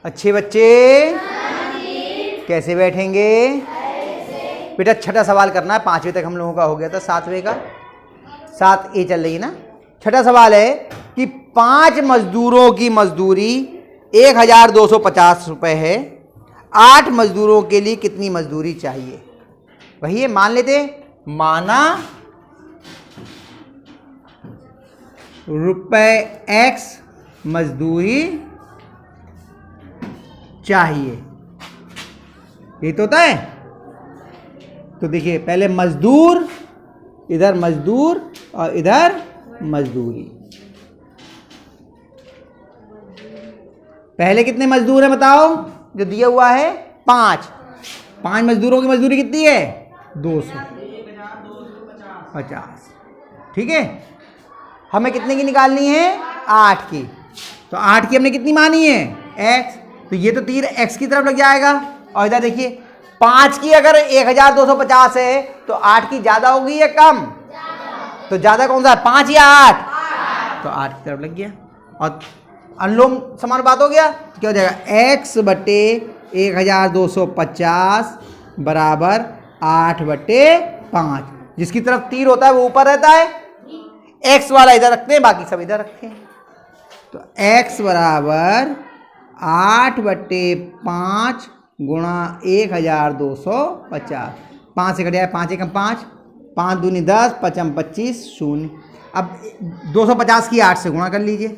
अच्छे बच्चे कैसे बैठेंगे? बेटा छठा सवाल करना है। 5वें तक हम लोगों का हो गया था, 7वें का 7A चल रही है ना। छठा सवाल है कि 5 मजदूरों की मजदूरी 1250 रुपये है, 8 मजदूरों के लिए कितनी मजदूरी चाहिए? वही है, मान लेते, माना रुपए X मजदूरी चाहिए, ये तो होता है। तो देखिए पहले मजदूर, इधर मजदूर और इधर मजदूरी। पहले कितने मजदूर हैं बताओ? जो दिया हुआ है 5 मजदूरों की मजदूरी कितनी है? 250। ठीक है, हमें कितने की निकालनी है? 8 की। तो 8 की हमने कितनी मानी है? x। तो ये तो तीर x की तरफ लग जाएगा। और इधर देखिए 5 की अगर 1250 है तो 8 की ज्यादा होगी या कम? तो ज्यादा कौन सा है, 5 या 8? तो 8 की तरफ लग गया और अनुलोम समानुपात हो गया। तो क्या हो जाएगा? x बटे 1250 बराबर 8/5। जिसकी तरफ तीर होता है वो ऊपर रहता है, x वाला इधर रखते हैं, बाकी सब इधर रखते हैं। तो x बराबर 8/5 गुणा 1250। 5 से कट जाए, 5 एकम 5, 5 दूनी 10, 5 25, 0। अब 250 की 8 से गुणा कर लीजिए।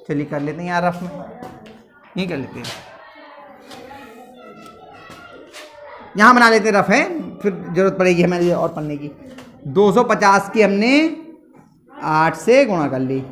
चलिए कर लेते हैं यार, रफ में यही कर लेते हैं, यहाँ बना लेते हैं रफ है, फिर जरूरत पड़ेगी हमें और पढ़ने की। 250 की हमने 8 से गुणा कर ली।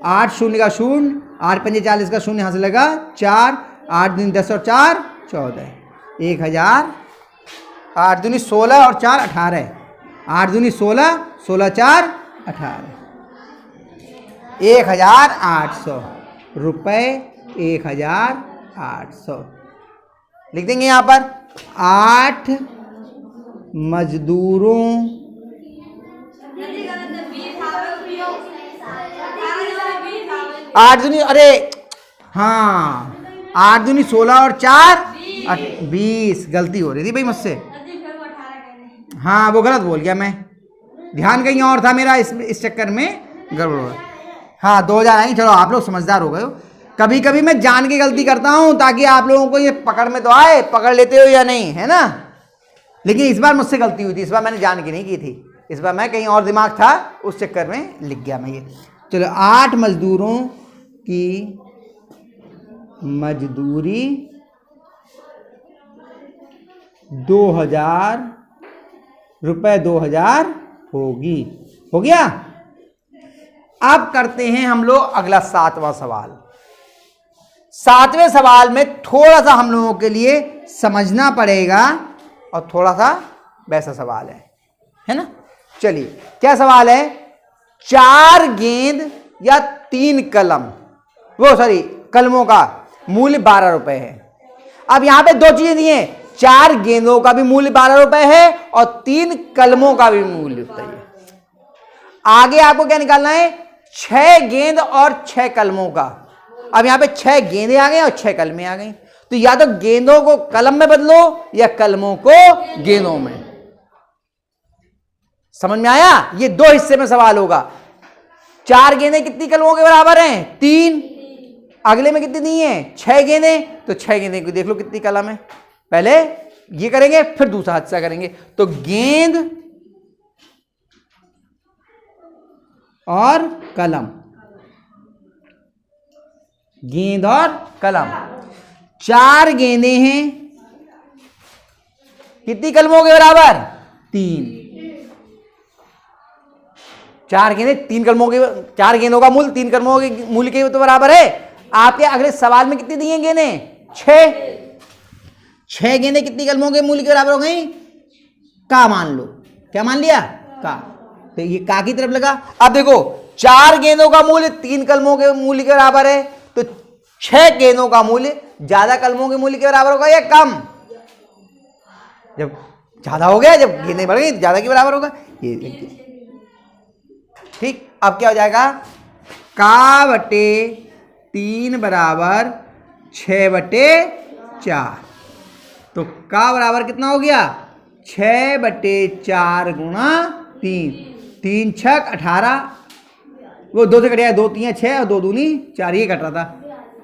8 0 का 0, 8 पंजे 40 का 0 यहाँ से लगा 4, 8 दूनी 10 और 4 14, 1000। 8 दूनी 16 और 4 18, 8 दूनी 16, 16 4 18, 1800 रुपये। 1800 लिख देंगे यहाँ पर। 8 मजदूरों 8 दूनी, अरे हाँ 8 दूनी 16 और 4 20। गलती हो रही थी भाई मुझसे, हाँ वो गलत बोल गया मैं, ध्यान कहीं और था मेरा, इस चक्कर में गड़बड़ हो गया। हाँ 2000 आएंगे। चलो आप लोग समझदार हो गए हो। कभी कभी मैं जान के गलती करता हूं ताकि आप लोगों को ये पकड़ में तो आए, पकड़ लेते हो या नहीं, है ना। लेकिन इस बार मुझसे गलती हुई थी, इस बार मैंने जान के नहीं की थी, इस बार मैं कहीं और दिमाग था, उस चक्कर में लिख गया मैं ये। चलो 8 मजदूरों की मजदूरी 2000 रुपये 2000 होगी। हो गया। अब करते हैं हम लोग अगला 7वां सवाल। 7वें सवाल में थोड़ा सा हम लोगों के लिए समझना पड़ेगा और थोड़ा सा वैसा सवाल है ना। चलिए क्या सवाल है? 4 गेंद या 3 कलम, वो सॉरी कलमों का मूल्य 12 रुपए है। अब यहां पे 2 चीजें दी हैं, 4 गेंदों का भी मूल्य 12 रुपए है और 3 कलमों का भी मूल्य उतना ही है। आगे आपको क्या निकालना है? 6 गेंद और 6 कलमों का। अब यहां पे 6 गेंदें आ गई और 6 कलमें आ गई, तो या तो गेंदों को कलम में बदलो या कलमों को गेंदों में। समझ में आया? ये 2 हिस्से में सवाल होगा। 4 गेंदें कितनी कलमों के बराबर हैं? 3। अगले में कितनी दी हैं? 6 गेंदें, तो 6 गेंदें को देख लो कितनी कलम है। पहले ये करेंगे फिर दूसरा हिस्सा करेंगे। तो गेंद और कलम, गेंद और कलम। 4 गेंदें हैं, कितनी कलमों के बराबर? 3। 4 गेंदें 3 कलमों के, 4 गेंदों का मूल्य 3 कलमों के मूल्य के तो बराबर है। आपके अगले सवाल में कितनी दी हैं गेंदें? 6। 6 गेंदें कितनी कलमों के मूल्य के बराबर हो गई? का मान लो। क्या मान लिया? का। तो ये का की तरफ लगा। अब देखो 4 गेंदों का मूल्य 3 कलमों के मूल्य के बराबर है, तो 6 गेंदों का मूल्य ज्यादा कलमों के मूल्य के बराबर होगा या कम? जब ज्यादा हो गया, जब गेंदें बढ़ गई तो ज्यादा के बराबर होगा। ये ठीक। अब क्या हो जाएगा? का बटे 3 बराबर 6/4। तो का बराबर कितना हो गया? 6/4 गुणा 3। 3 छक 18, वो 2 से कट गया, 2 3 6 और 2 दूनी 4, ये कट रहा था।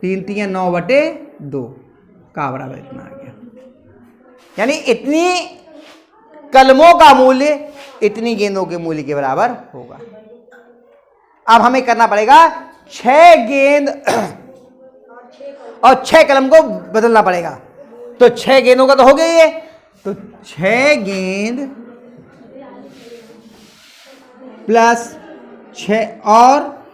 3 3 9/2 का बराबर इतना आ गया। यानी इतनी कलमों का मूल्य इतनी गेंदों के मूल्य के बराबर होगा। अब हमें करना पड़ेगा 6 गेंद और 6 कलम को बदलना पड़ेगा। तो 6 गेंदों का तो हो गया ये, तो 6 गेंद प्लस 6, और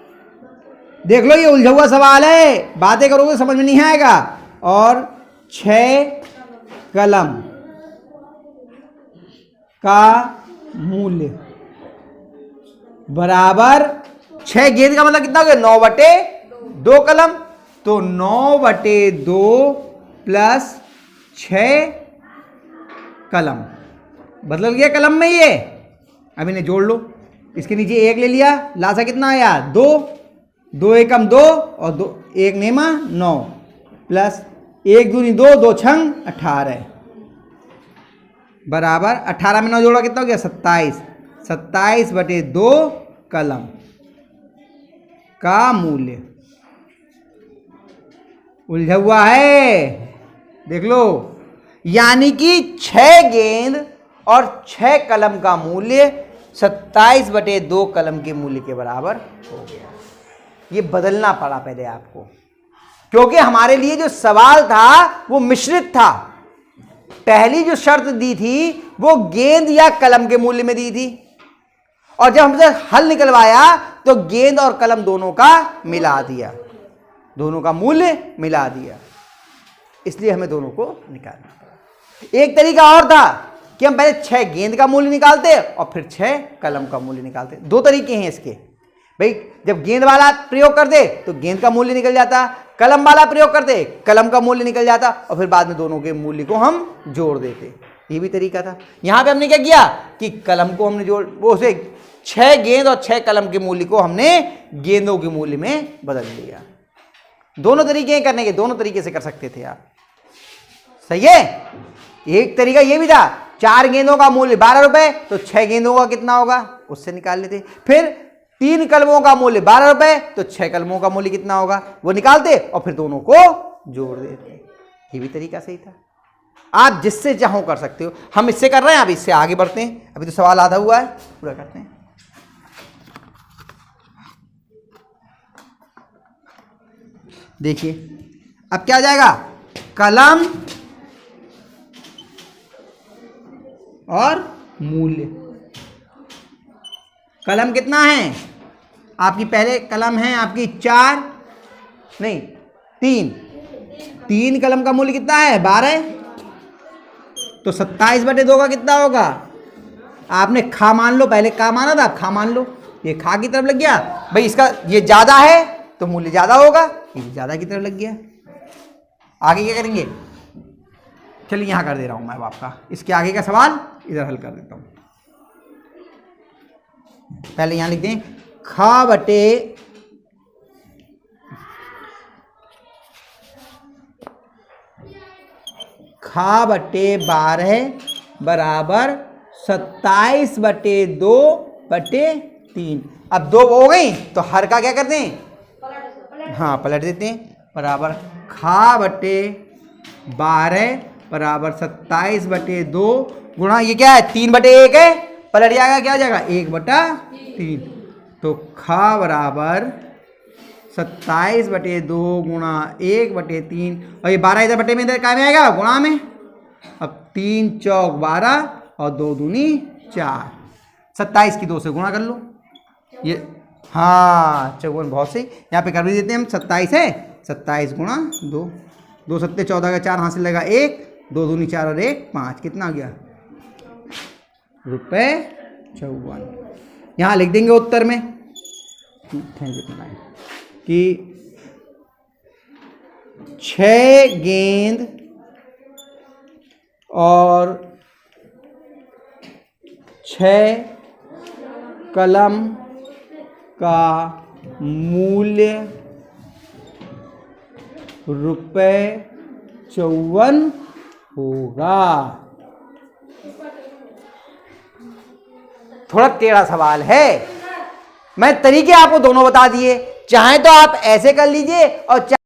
देख लो ये उलझा हुआ सवाल है, बातें करोगे समझ में नहीं आएगा। और 6 कलम का मूल्य बराबर 6 गेंद का मतलब कितना हो गया? 9/2 कलम। तो 9/2 प्लस 6 कलम, बदल गया कलम में ये। अब इन्हें जोड़ लो, इसके नीचे 1 ले लिया, लासा कितना आया? 2, 2 एकम 2 और 2 1 नेमा 9 प्लस 1 दूनी 2, 2 छंग 18 बराबर 18 में 9 जोड़ा कितना हो गया? 27। 27/2 कलम का मूल्य उलझा हुआ है, देख लो। यानी कि 6 गेंद और 6 कलम का मूल्य 27/2 कलम के मूल्य के बराबर हो गया। ये बदलना पड़ा पहले आपको, क्योंकि हमारे लिए जो सवाल था वो मिश्रित था। पहली जो शर्त दी थी वो गेंद या कलम के मूल्य में दी थी, और जब हमसे हल निकलवाया तो गेंद और कलम दोनों का मिला दिया, दोनों का मूल्य मिला दिया। इसलिए हमें दोनों को निकालना पड़ा। एक तरीका और था कि हम पहले 6 गेंद का मूल्य निकालते और फिर 6 कलम का मूल्य निकालते। 2 तरीके हैं इसके भाई। जब गेंद वाला प्रयोग कर दे तो गेंद का मूल्य निकल जाता, कलम वाला प्रयोग कर दे कलम का मूल्य निकल जाता, और फिर बाद में दोनों के मूल्य को हम जोड़ देते। ये भी तरीका था। यहां पे हमने क्या किया कि कलम को हमने जोड़, वो उसे 6 गेंद और 6 कलम के मूल्य को हमने गेंदों के मूल्य में बदल दिया। दोनों तरीके हैं करने के, दोनों तरीके से कर सकते थे आप, सही है। एक तरीका ये भी था, 4 गेंदों का मूल्य 12 रुपए, तो 6 गेंदों का कितना होगा उससे निकाल लेते। फिर 3 कलमों का मूल्य 12 रुपए, तो 6 कलमों का मूल्य कितना होगा वो निकालते और फिर दोनों को जोड़ देते। ये भी तरीका सही था। आप जिससे चाहो कर सकते हो। हम इससे कर रहे हैं, अब इससे आगे बढ़ते हैं। अभी तो सवाल आधा हुआ है, पूरा करते हैं। देखिए अब क्या आ जाएगा? कलम और मूल्य। कलम कितना है आपकी? पहले कलम है आपकी 4 नहीं 3 कलम का मूल्य कितना है? 12। तो 27/2 का कितना होगा? आपने खा मान लो, पहले का माना था, खा मान लो। ये खा की तरफ लग गया भाई, इसका ये ज्यादा है तो मूल्य ज्यादा होगा, ये ज्यादा की तरफ लग गया। आगे क्या करेंगे? चलिए यहां कर दे रहा हूं मैं आपका, इसके आगे का सवाल इधर हल कर देता हूं। पहले यहां लिखते हैं खा बटे 12 बराबर 27/2/3। अब 2 हो गई तो हर का क्या करते हैं? हाँ पलट देते हैं। बराबर खा बटे 12 बराबर 27/2 गुणा ये क्या है? 3/1 है, पलट जाएगा, क्या हो जाएगा? 1/3। तो खा बराबर 27/2 गुणा 1/3, और ये 12 इधर बटे में, इधर क्या में आएगा? गुणा में। अब 3 चौक 12 और 2 दूनी 4, 27 की 2 से गुणा कर लो। ये हाँ 54, बहुत सही। यहाँ पे कर भी देते हैं हम। 27 है, 27 गुणा 2, 2 7 14 का 4 हाथ से लगा 1, 2 दूनी 4 और 1 5, कितना आ गया? ₹54। यहाँ लिख देंगे उत्तर में कि 6 गेंद और 6 कलम का मूल्य ₹54 होगा। थोड़ा टेढ़ा सवाल है, मैं तरीके आपको दोनों बता दिए, चाहे तो आप ऐसे कर लीजिए और